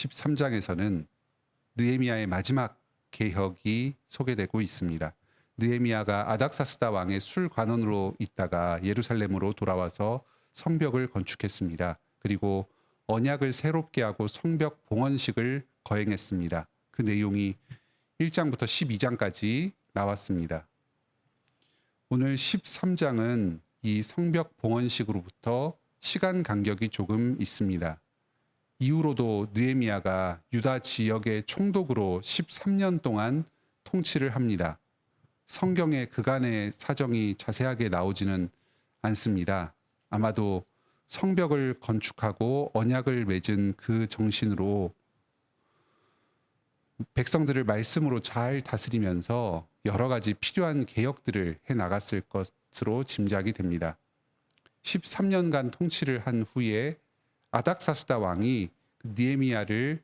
13장에서는 느헤미야의 마지막 개혁이 소개되고 있습니다. 느헤미야가 아닥사스다 왕의 술관원으로 있다가 예루살렘으로 돌아와서 성벽을 건축했습니다. 그리고 언약을 새롭게 하고 성벽 봉헌식을 거행했습니다. 그 내용이 1장부터 12장까지 나왔습니다. 오늘 13장은 이 성벽 봉헌식으로부터 시간 간격이 조금 있습니다. 이후로도 느헤미야가 유다 지역의 총독으로 13년 동안 통치를 합니다. 성경에 그간의 사정이 자세하게 나오지는 않습니다. 아마도 성벽을 건축하고 언약을 맺은 그 정신으로 백성들을 말씀으로 잘 다스리면서 여러 가지 필요한 개혁들을 해 나갔을 것으로 짐작이 됩니다. 13년간 통치를 한 후에 아닥사스다 왕이 느헤미야를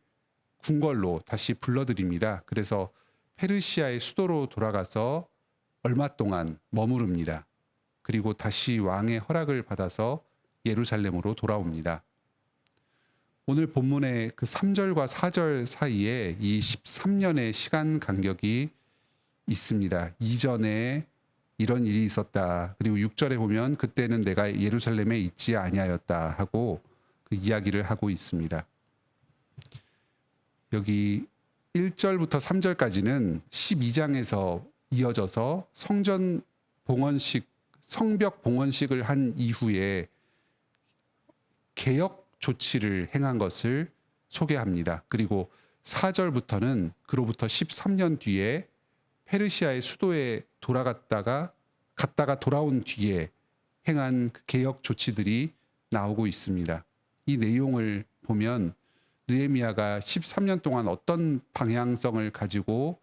궁궐로 다시 불러들입니다. 그래서 페르시아의 수도로 돌아가서 얼마 동안 머무릅니다. 그리고 다시 왕의 허락을 받아서 예루살렘으로 돌아옵니다. 오늘 본문의 그 3절과 4절 사이에 이 13년의 시간 간격이 있습니다. 이전에 이런 일이 있었다. 그리고 6절에 보면 그때는 내가 예루살렘에 있지 아니하였다 하고 그 이야기를 하고 있습니다. 여기 1절부터 3절까지는 12장에서 이어져서 성벽 봉헌식을 한 이후에 개혁 조치를 행한 것을 소개합니다. 그리고 4절부터는 그로부터 13년 뒤에 페르시아의 수도에 갔다가 돌아온 뒤에 행한 그 개혁 조치들이 나오고 있습니다. 이 내용을 보면 느헤미야가 13년 동안 어떤 방향성을 가지고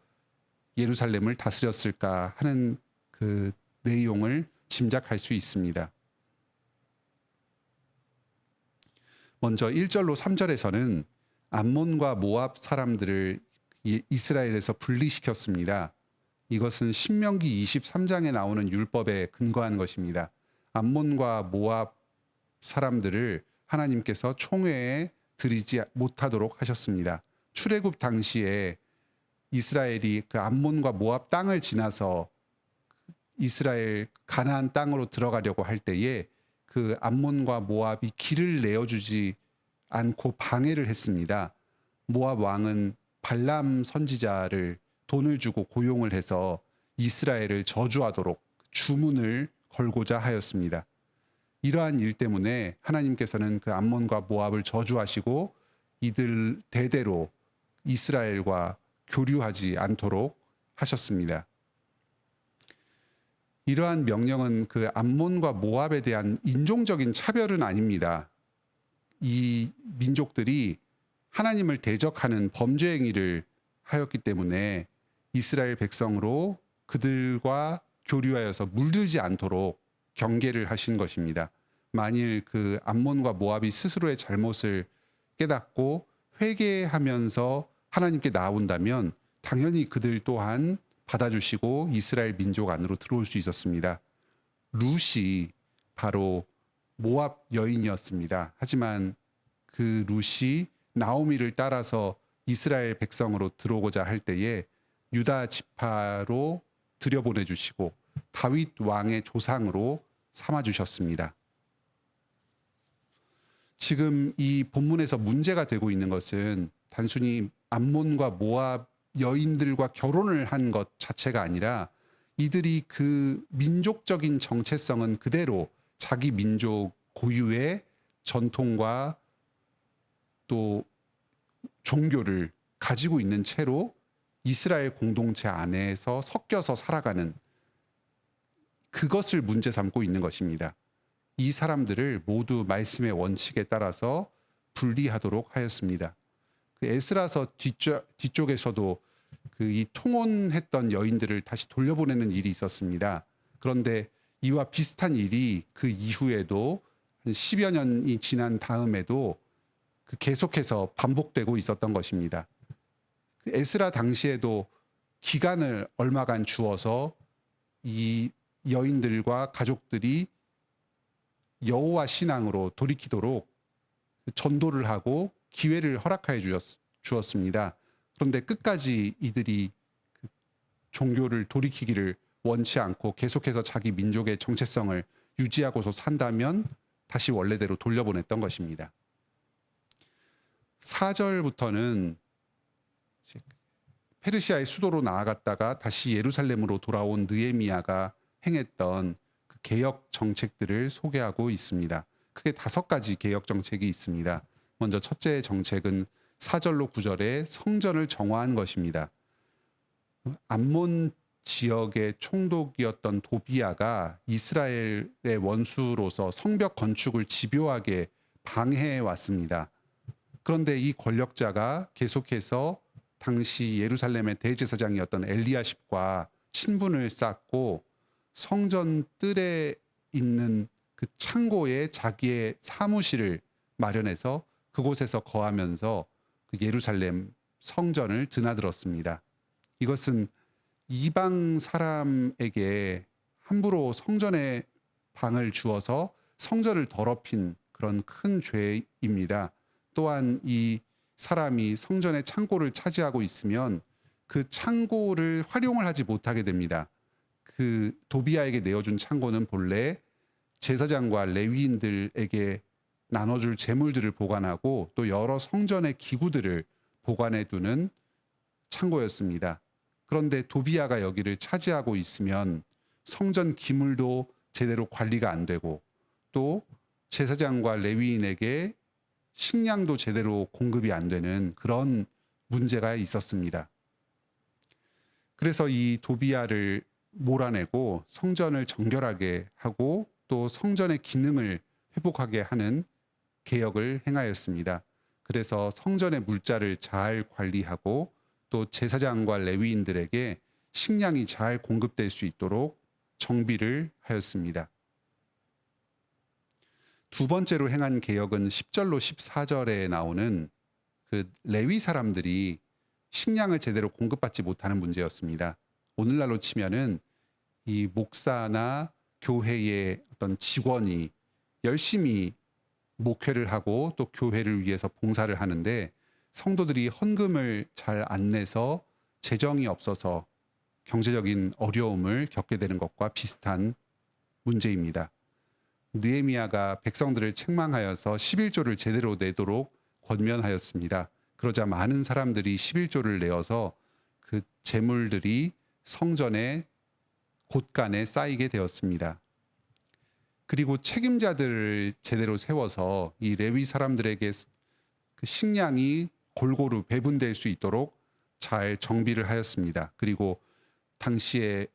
예루살렘을 다스렸을까 하는 그 내용을 짐작할 수 있습니다. 먼저 1절로 3절에서는 암몬과 모압 사람들을 이스라엘에서 분리시켰습니다. 이것은 신명기 23장에 나오는 율법에 근거한 것입니다. 암몬과 모압 사람들을 하나님께서 총회에 들이지 못하도록 하셨습니다. 출애굽 당시에 이스라엘이 그 암몬과 모압 땅을 지나서 이스라엘 가나안 땅으로 들어가려고 할 때에 그 암몬과 모압이 길을 내어주지 않고 방해를 했습니다. 모압 왕은 발람 선지자를 돈을 주고 고용을 해서 이스라엘을 저주하도록 주문을 걸고자 하였습니다. 이러한 일 때문에 하나님께서는 그 암몬과 모압을 저주하시고 이들 대대로 이스라엘과 교류하지 않도록 하셨습니다. 이러한 명령은 그 암몬과 모압에 대한 인종적인 차별은 아닙니다. 이 민족들이 하나님을 대적하는 범죄 행위를 하였기 때문에 이스라엘 백성으로 그들과 교류하여서 물들지 않도록 경계를 하신 것입니다. 만일 그 암몬과 모압이 스스로의 잘못을 깨닫고 회개하면서 하나님께 나온다면 당연히 그들 또한 받아주시고 이스라엘 민족 안으로 들어올 수 있었습니다. 룻이 바로 모압 여인이었습니다. 하지만 그 룻이 나오미를 따라서 이스라엘 백성으로 들어오고자 할 때에 유다 지파로 들여보내주시고 다윗 왕의 조상으로 삼아주셨습니다. 지금 이 본문에서 문제가 되고 있는 것은 단순히 암몬과 모압 여인들과 결혼을 한 것 자체가 아니라 이들이 그 민족적인 정체성은 그대로 자기 민족 고유의 전통과 또 종교를 가지고 있는 채로 이스라엘 공동체 안에서 섞여서 살아가는 그것을 문제 삼고 있는 것입니다. 이 사람들을 모두 말씀의 원칙에 따라서 분리하도록 하였습니다. 그 에스라서 뒤쪽에서도 그 이 통혼했던 여인들을 다시 돌려보내는 일이 있었습니다. 그런데 이와 비슷한 일이 그 이후에도 한 10여 년이 지난 다음에도 그 계속해서 반복되고 있었던 것입니다. 그 에스라 당시에도 기간을 얼마간 주어서 이 여인들과 가족들이 여호와 신앙으로 돌이키도록 전도를 하고 기회를 허락하여 주었습니다. 그런데 끝까지 이들이 그 종교를 돌이키기를 원치 않고 계속해서 자기 민족의 정체성을 유지하고서 산다면 다시 원래대로 돌려보냈던 것입니다. 4절부터는 페르시아의 수도로 나아갔다가 다시 예루살렘으로 돌아온 느헤미야가 행했던 그 개혁 정책들을 소개하고 있습니다. 크게 5가지 개혁 정책이 있습니다. 먼저 첫째 정책은 4절로 9절에 성전을 정화한 것입니다. 암몬 지역의 총독이었던 도비야가 이스라엘의 원수로서 성벽 건축을 집요하게 방해해 왔습니다. 그런데 이 권력자가 계속해서 당시 예루살렘의 대제사장이었던 엘리야십과 친분을 쌓고 성전 뜰에 있는 그 창고에 자기의 사무실을 마련해서 그곳에서 거하면서 그 예루살렘 성전을 드나들었습니다. 이것은 이방 사람에게 함부로 성전에 방을 주어서 성전을 더럽힌 그런 큰 죄입니다. 또한 이 사람이 성전의 창고를 차지하고 있으면 그 창고를 활용을 하지 못하게 됩니다. 그 도비야에게 내어준 창고는 본래 제사장과 레위인들에게 나눠줄 재물들을 보관하고 또 여러 성전의 기구들을 보관해 두는 창고였습니다. 그런데 도비야가 여기를 차지하고 있으면 성전 기물도 제대로 관리가 안 되고 또 제사장과 레위인에게 식량도 제대로 공급이 안 되는 그런 문제가 있었습니다. 그래서 이 도비야를 몰아내고 성전을 정결하게 하고 또 성전의 기능을 회복하게 하는 개혁을 행하였습니다. 그래서 성전의 물자를 잘 관리하고 또 제사장과 레위인들에게 식량이 잘 공급될 수 있도록 정비를 하였습니다. 두 번째로 행한 개혁은 10절로 14절에 나오는 그 레위 사람들이 식량을 제대로 공급받지 못하는 문제였습니다. 오늘날로 치면은 이 목사나 교회의 어떤 직원이 열심히 목회를 하고 또 교회를 위해서 봉사를 하는데 성도들이 헌금을 잘 안 내서 재정이 없어서 경제적인 어려움을 겪게 되는 것과 비슷한 문제입니다. 느헤미야가 백성들을 책망하여서 11조를 제대로 내도록 권면하였습니다. 그러자 많은 사람들이 11조를 내어서 그 재물들이 성전의 곳간에 쌓이게 되었습니다. 그리고 책임자들을 제대로 세워서 이 레위 사람들에게 그 식량이 골고루 배분될 수 있도록 잘 정비를 하였습니다. 그리고 당시에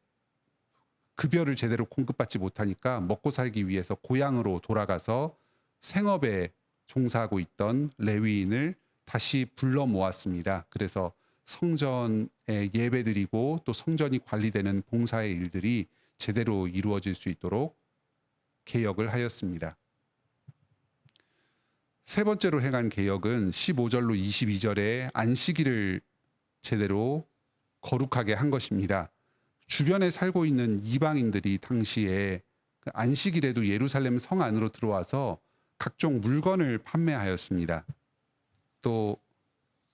급여를 제대로 공급받지 못하니까 먹고 살기 위해서 고향으로 돌아가서 생업에 종사하고 있던 레위인을 다시 불러 모았습니다. 그래서 성전에 예배드리고 또 성전이 관리되는 봉사의 일들이 제대로 이루어질 수 있도록 개혁을 하였습니다. 세 번째로 행한 개혁은 15절로 22절에 안식일을 제대로 거룩하게 한 것입니다. 주변에 살고 있는 이방인들이 당시에 그 안식일에도 예루살렘 성 안으로 들어와서 각종 물건을 판매하였습니다. 또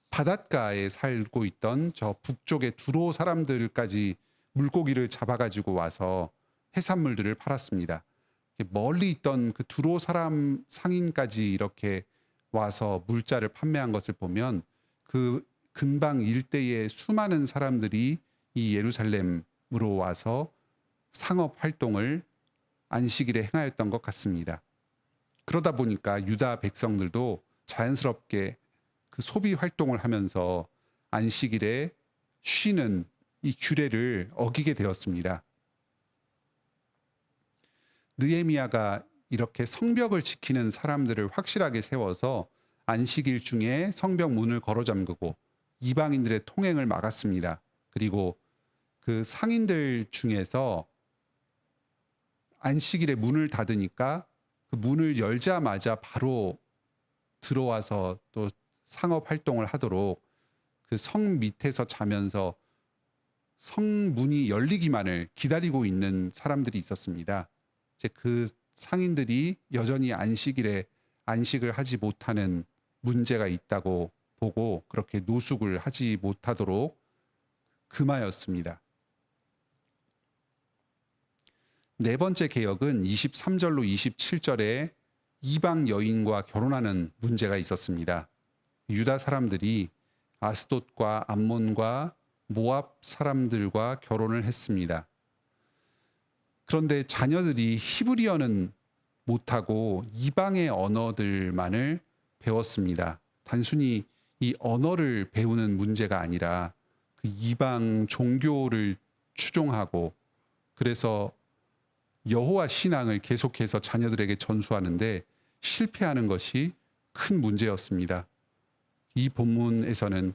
바닷가에 살고 있던 저 북쪽의 두로 사람들까지 물고기를 잡아가지고 와서 해산물들을 팔았습니다. 멀리 있던 그 두로 사람 상인까지 이렇게 와서 물자를 판매한 것을 보면 그 근방 일대의 수많은 사람들이 이 예루살렘으로 와서 상업 활동을 안식일에 행하였던 것 같습니다. 그러다 보니까 유다 백성들도 자연스럽게 그 소비 활동을 하면서 안식일에 쉬는 이 규례를 어기게 되었습니다. 느헤미야가 이렇게 성벽을 지키는 사람들을 확실하게 세워서 안식일 중에 성벽 문을 걸어 잠그고 이방인들의 통행을 막았습니다. 그리고 그 상인들 중에서 안식일에 문을 닫으니까 그 문을 열자마자 바로 들어와서 또 상업 활동을 하도록 그 성 밑에서 자면서 성문이 열리기만을 기다리고 있는 사람들이 있었습니다. 이제 그 상인들이 여전히 안식일에 안식을 하지 못하는 문제가 있다고 보고 그렇게 노숙을 하지 못하도록 금하였습니다. 네 번째 개혁은 23절로 27절에 이방 여인과 결혼하는 문제가 있었습니다. 유다 사람들이 아스돗과 암몬과 모압 사람들과 결혼을 했습니다. 그런데 자녀들이 히브리어는 못하고 이방의 언어들만을 배웠습니다. 단순히 이 언어를 배우는 문제가 아니라 그 이방 종교를 추종하고 그래서 여호와 신앙을 계속해서 자녀들에게 전수하는데 실패하는 것이 큰 문제였습니다. 이 본문에서는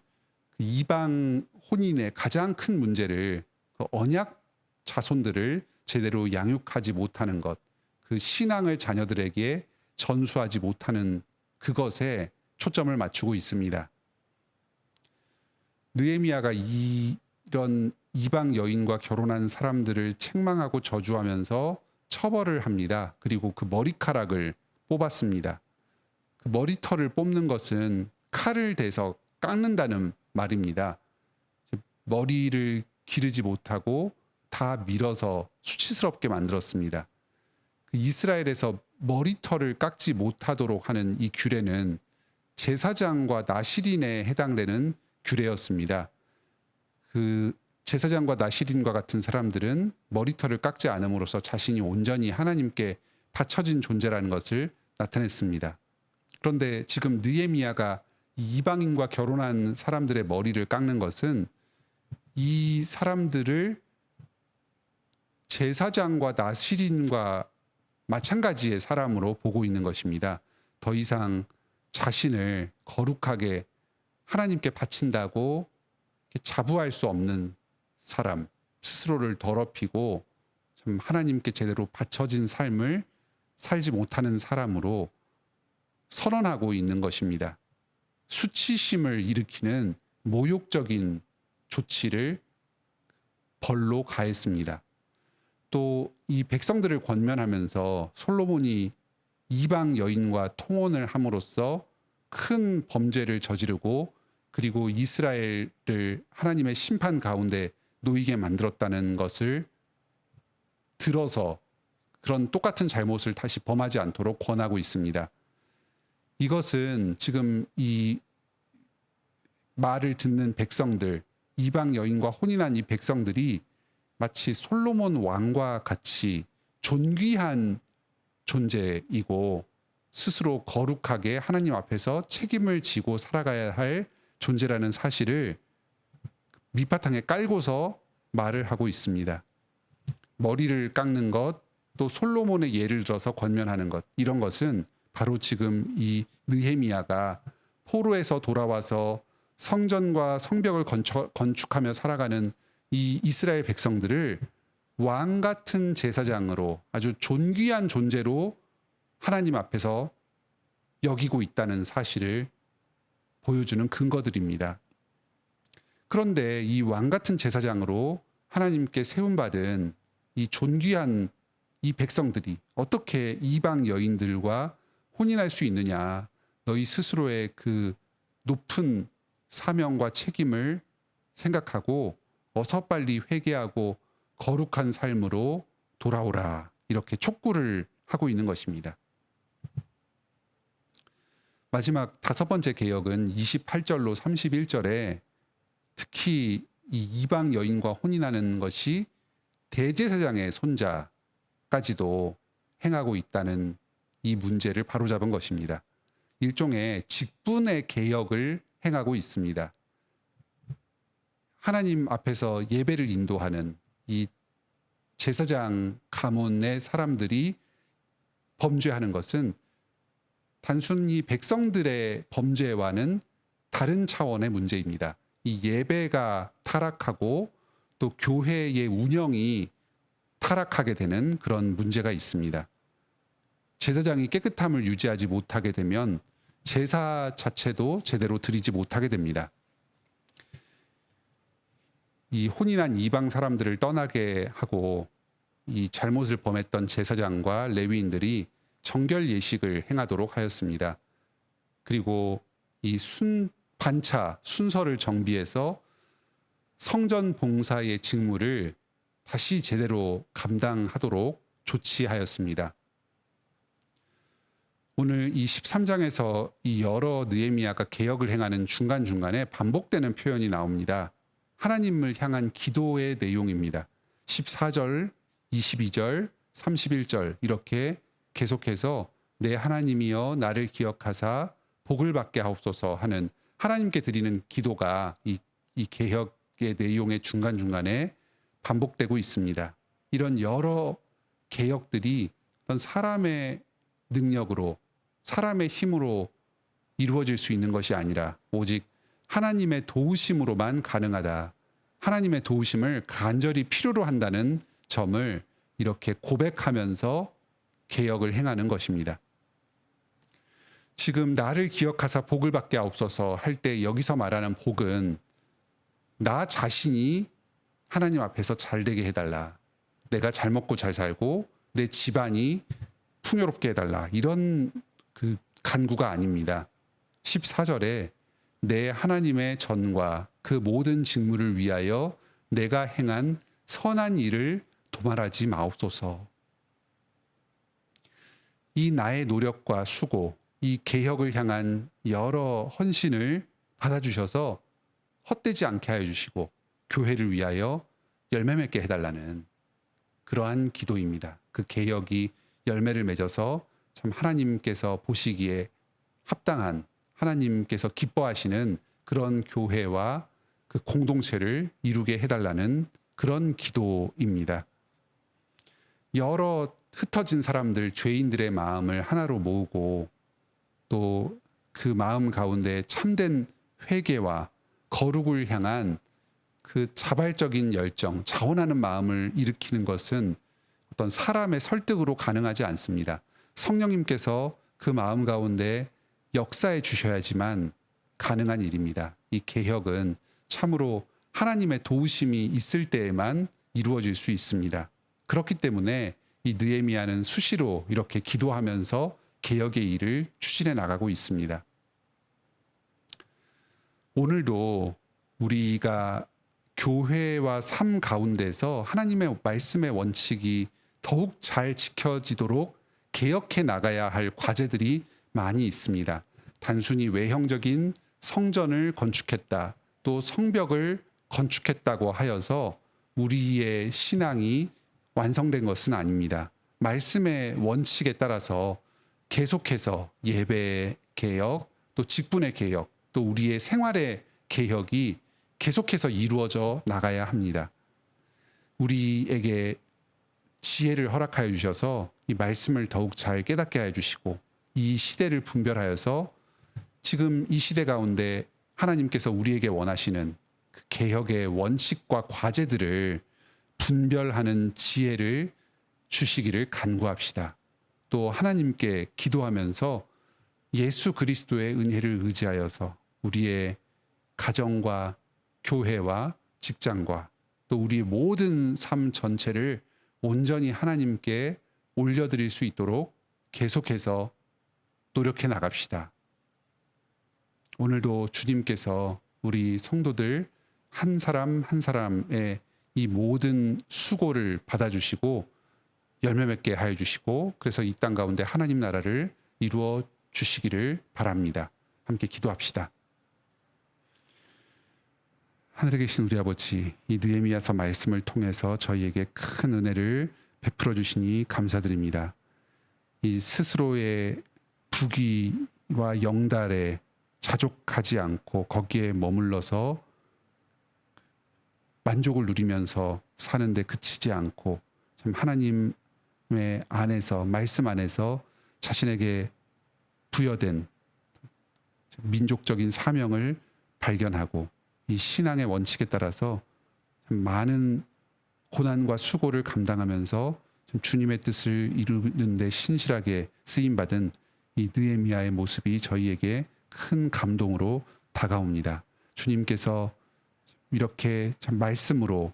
그 이방 혼인의 가장 큰 문제를 그 언약 자손들을 제대로 양육하지 못하는 것, 그 신앙을 자녀들에게 전수하지 못하는 그것에 초점을 맞추고 있습니다. 느헤미야가 이런 이방 여인과 결혼한 사람들을 책망하고 저주하면서 처벌을 합니다. 그리고 그 머리카락을 뽑았습니다. 그 머리털을 뽑는 것은 칼을 대서 깎는다는 말입니다. 머리를 기르지 못하고 다 밀어서 수치스럽게 만들었습니다. 그 이스라엘에서 머리털을 깎지 못하도록 하는 이 규례는 제사장과 나시린에 해당되는 규례였습니다. 그 제사장과 나시린과 같은 사람들은 머리털을 깎지 않음으로써 자신이 온전히 하나님께 바쳐진 존재라는 것을 나타냈습니다. 그런데 지금 느헤미야가 이방인과 결혼한 사람들의 머리를 깎는 것은 이 사람들을 제사장과 나시린과 마찬가지의 사람으로 보고 있는 것입니다. 더 이상 자신을 거룩하게 하나님께 바친다고 자부할 수 없는 사람, 스스로를 더럽히고 좀 하나님께 제대로 바쳐진 삶을 살지 못하는 사람으로 선언하고 있는 것입니다. 수치심을 일으키는 모욕적인 조치를 벌로 가했습니다. 또 이 백성들을 권면하면서 솔로몬이 이방 여인과 통혼을 함으로써 큰 범죄를 저지르고 그리고 이스라엘을 하나님의 심판 가운데 놓이게 만들었다는 것을 들어서 그런 똑같은 잘못을 다시 범하지 않도록 권하고 있습니다. 이것은 지금 이 말을 듣는 백성들, 이방 여인과 혼인한 이 백성들이 마치 솔로몬 왕과 같이 존귀한 존재이고 스스로 거룩하게 하나님 앞에서 책임을 지고 살아가야 할 존재라는 사실을 밑바탕에 깔고서 말을 하고 있습니다. 머리를 깎는 것, 또 솔로몬의 예를 들어서 권면하는 것, 이런 것은 바로 지금 이 느헤미야가 포로에서 돌아와서 성전과 성벽을 건축하며 살아가는 이 이스라엘 백성들을 왕 같은 제사장으로 아주 존귀한 존재로 하나님 앞에서 여기고 있다는 사실을 보여주는 근거들입니다. 그런데 이 왕 같은 제사장으로 하나님께 세움받은 이 존귀한 이 백성들이 어떻게 이방 여인들과 혼인할 수 있느냐, 너희 스스로의 그 높은 사명과 책임을 생각하고 어서 빨리 회개하고 거룩한 삶으로 돌아오라, 이렇게 촉구를 하고 있는 것입니다. 마지막 다섯 번째 개혁은 28절로 31절에 특히 이 이방 여인과 혼인하는 것이 대제사장의 손자까지도 행하고 있다는 이 문제를 바로잡은 것입니다. 일종의 직분의 개혁을 행하고 있습니다. 하나님 앞에서 예배를 인도하는 이 제사장 가문의 사람들이 범죄하는 것은 단순히 백성들의 범죄와는 다른 차원의 문제입니다. 이 예배가 타락하고 또 교회의 운영이 타락하게 되는 그런 문제가 있습니다. 제사장이 깨끗함을 유지하지 못하게 되면 제사 자체도 제대로 드리지 못하게 됩니다. 이 혼인한 이방 사람들을 떠나게 하고 이 잘못을 범했던 제사장과 레위인들이 정결 예식을 행하도록 하였습니다. 그리고 이 관차, 순서를 정비해서 성전 봉사의 직무를 다시 제대로 감당하도록 조치하였습니다. 오늘 이 13장에서 이 여러 느헤미야가 개혁을 행하는 중간중간에 반복되는 표현이 나옵니다. 하나님을 향한 기도의 내용입니다. 14절, 22절, 31절 이렇게 계속해서 내 하나님이여 나를 기억하사 복을 받게 하옵소서 하는 하나님께 드리는 기도가 이 개혁의 내용의 중간중간에 반복되고 있습니다. 이런 여러 개혁들이 어떤 사람의 능력으로 사람의 힘으로 이루어질 수 있는 것이 아니라 오직 하나님의 도우심으로만 가능하다. 하나님의 도우심을 간절히 필요로 한다는 점을 이렇게 고백하면서 개혁을 행하는 것입니다. 지금 나를 기억하사 복을 받게 하옵소서 할 때 여기서 말하는 복은 나 자신이 하나님 앞에서 잘 되게 해달라. 내가 잘 먹고 잘 살고 내 집안이 풍요롭게 해달라. 이런 그 간구가 아닙니다. 14절에 내 하나님의 전과 그 모든 직무를 위하여 내가 행한 선한 일을 도말하지 마옵소서. 이 나의 노력과 수고, 이 개혁을 향한 여러 헌신을 받아주셔서 헛되지 않게 하여 주시고 교회를 위하여 열매 맺게 해달라는 그러한 기도입니다. 그 개혁이 열매를 맺어서 참 하나님께서 보시기에 합당한 하나님께서 기뻐하시는 그런 교회와 그 공동체를 이루게 해달라는 그런 기도입니다. 여러 흩어진 사람들, 죄인들의 마음을 하나로 모으고 또 그 마음 가운데 참된 회개와 거룩을 향한 그 자발적인 열정, 자원하는 마음을 일으키는 것은 어떤 사람의 설득으로 가능하지 않습니다. 성령님께서 그 마음 가운데 역사해 주셔야지만 가능한 일입니다. 이 개혁은 참으로 하나님의 도우심이 있을 때에만 이루어질 수 있습니다. 그렇기 때문에 이 느헤미야는 수시로 이렇게 기도하면서 개혁의 일을 추진해 나가고 있습니다. 오늘도 우리가 교회와 삶 가운데서 하나님의 말씀의 원칙이 더욱 잘 지켜지도록 개혁해 나가야 할 과제들이 많이 있습니다. 단순히 외형적인 성전을 건축했다, 또 성벽을 건축했다고 하여서 우리의 신앙이 완성된 것은 아닙니다. 말씀의 원칙에 따라서 계속해서 예배의 개혁, 또 직분의 개혁, 또 우리의 생활의 개혁이 계속해서 이루어져 나가야 합니다. 우리에게 지혜를 허락하여 주셔서 이 말씀을 더욱 잘 깨닫게 해 주시고 이 시대를 분별하여서 지금 이 시대 가운데 하나님께서 우리에게 원하시는 그 개혁의 원칙과 과제들을 분별하는 지혜를 주시기를 간구합시다. 또 하나님께 기도하면서 예수 그리스도의 은혜를 의지하여서 우리의 가정과 교회와 직장과 또 우리의 모든 삶 전체를 온전히 하나님께 올려드릴 수 있도록 계속해서 노력해 나갑시다. 오늘도 주님께서 우리 성도들 한 사람 한 사람의 이 모든 수고를 받아주시고 열매 맺게 하여 주시고 그래서 이 땅 가운데 하나님 나라를 이루어 주시기를 바랍니다. 함께 기도합시다. 하늘에 계신 우리 아버지, 이 느헤미야서 말씀을 통해서 저희에게 큰 은혜를 베풀어 주시니 감사드립니다. 이 스스로의 부귀와 영달에 자족하지 않고 거기에 머물러서 만족을 누리면서 사는데 그치지 않고 참 하나님의 안에서 말씀 안에서 자신에게 부여된 민족적인 사명을 발견하고 이 신앙의 원칙에 따라서 많은 고난과 수고를 감당하면서 주님의 뜻을 이루는 데 신실하게 쓰임받은 이 느헤미야의 모습이 저희에게 큰 감동으로 다가옵니다. 주님께서 이렇게 참 말씀으로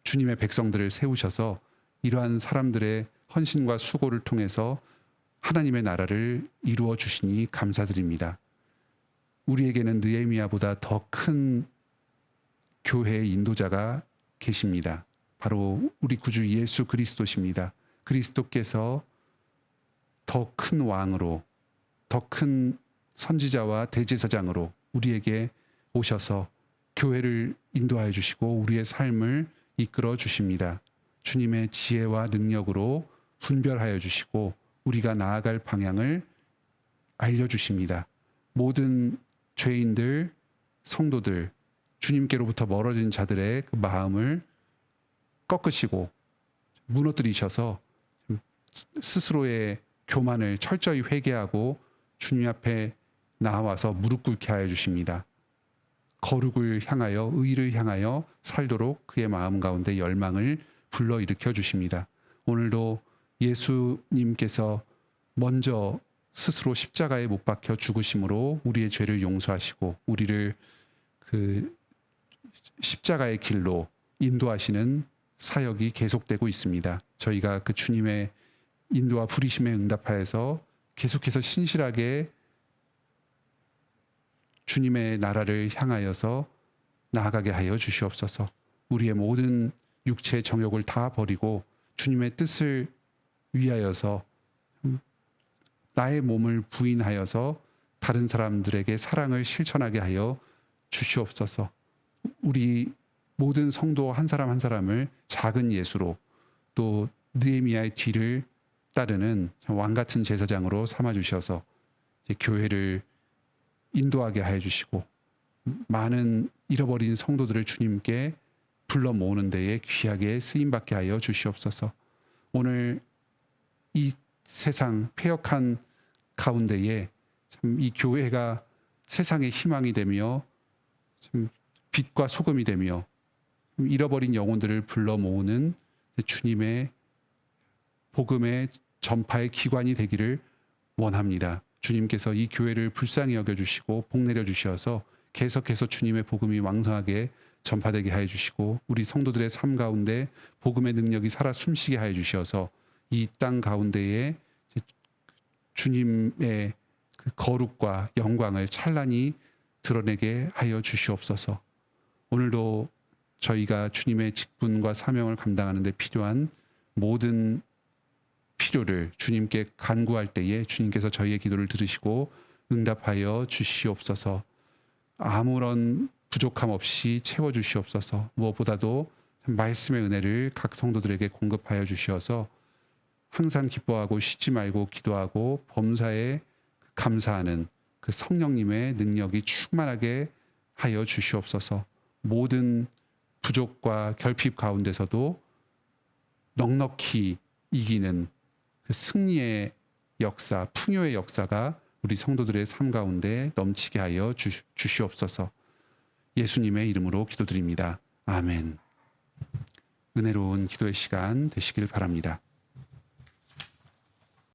주님의 백성들을 세우셔서 이러한 사람들의 헌신과 수고를 통해서 하나님의 나라를 이루어 주시니 감사드립니다. 우리에게는 느헤미야보다 더 큰 교회의 인도자가 계십니다. 바로 우리 구주 예수 그리스도십니다. 그리스도께서 더 큰 왕으로, 더 큰 선지자와 대제사장으로 우리에게 오셔서 교회를 인도하여 주시고 우리의 삶을 이끌어 주십니다. 주님의 지혜와 능력으로 분별하여 주시고 우리가 나아갈 방향을 알려주십니다. 모든 죄인들, 성도들, 주님께로부터 멀어진 자들의 그 마음을 꺾으시고 무너뜨리셔서 스스로의 교만을 철저히 회개하고 주님 앞에 나와서 무릎 꿇게 하여 주십니다. 거룩을 향하여, 의를 향하여 살도록 그의 마음 가운데 열망을 불러일으켜 주십니다. 오늘도 예수님께서 먼저 스스로 십자가에 못 박혀 죽으심으로 우리의 죄를 용서하시고 우리를 그 십자가의 길로 인도하시는 사역이 계속되고 있습니다. 저희가 그 주님의 인도와 부르심에 응답하여서 계속해서 신실하게 주님의 나라를 향하여서 나아가게 하여 주시옵소서. 우리의 모든 육체의 정욕을 다 버리고 주님의 뜻을 위하여서 나의 몸을 부인하여서 다른 사람들에게 사랑을 실천하게 하여 주시옵소서. 우리 모든 성도 한 사람 한 사람을 작은 예수로 또 느헤미야의 뒤를 따르는 왕 같은 제사장으로 삼아 주셔서 교회를 인도하게 하여 주시고 많은 잃어버린 성도들을 주님께 불러 모으는 데에 귀하게 쓰임 받게 하여 주시옵소서. 오늘 이 세상 패역한 가운데에 참 이 교회가 세상의 희망이 되며 참 빛과 소금이 되며 잃어버린 영혼들을 불러 모으는 주님의 복음의 전파의 기관이 되기를 원합니다. 주님께서 이 교회를 불쌍히 여겨주시고 복 내려주셔서 계속해서 주님의 복음이 왕성하게 전파되게 하여 주시고 우리 성도들의 삶 가운데 복음의 능력이 살아 숨쉬게 하여 주셔서 이 땅 가운데에 주님의 그 거룩과 영광을 찬란히 드러내게 하여 주시옵소서. 오늘도 저희가 주님의 직분과 사명을 감당하는 데 필요한 모든 필요를 주님께 간구할 때에 주님께서 저희의 기도를 들으시고 응답하여 주시옵소서. 아무런 부족함 없이 채워주시옵소서. 무엇보다도 말씀의 은혜를 각 성도들에게 공급하여 주시어서 항상 기뻐하고 쉬지 말고 기도하고 범사에 감사하는 그 성령님의 능력이 충만하게 하여 주시옵소서. 모든 부족과 결핍 가운데서도 넉넉히 이기는 그 승리의 역사, 풍요의 역사가 우리 성도들의 삶 가운데 넘치게 하여 주시옵소서. 예수님의 이름으로 기도드립니다. 아멘. 은혜로운 기도의 시간 되시길 바랍니다.